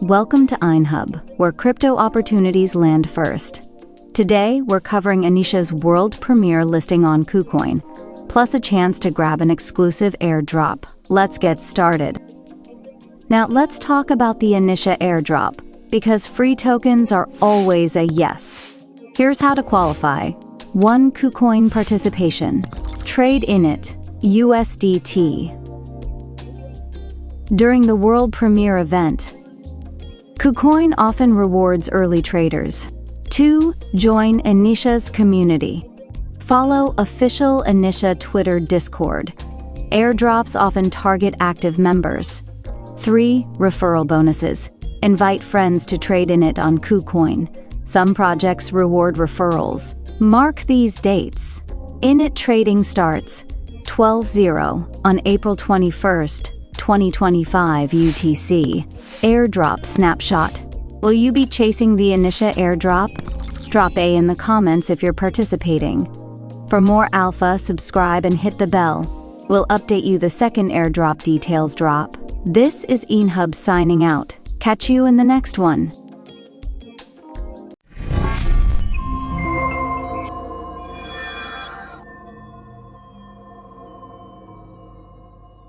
Welcome to INHub, where crypto opportunities land first. Today, we're covering INITIA's world premiere listing on KuCoin, plus a chance to grab an exclusive airdrop. Let's get started. Now, let's talk about the INITIA airdrop, because free tokens are always a yes. Here's how to qualify. 1. KuCoin participation. Trade INIT, USDT. During the world premiere event, KuCoin often rewards early traders. 2. Join INITIA's community. Follow official INITIA Twitter Discord. Airdrops often target active members. 3. Referral bonuses. Invite friends to trade INIT on KuCoin. Some projects reward referrals. Mark these dates. INIT trading starts 12:00 on April 21st, 2025 UTC. Airdrop snapshot. Will you be chasing the INITIA airdrop? Drop A in the comments if you're participating. For more alpha, subscribe and hit the bell. We'll update you the second airdrop details drop. This is INHub signing out. Catch you in the next one.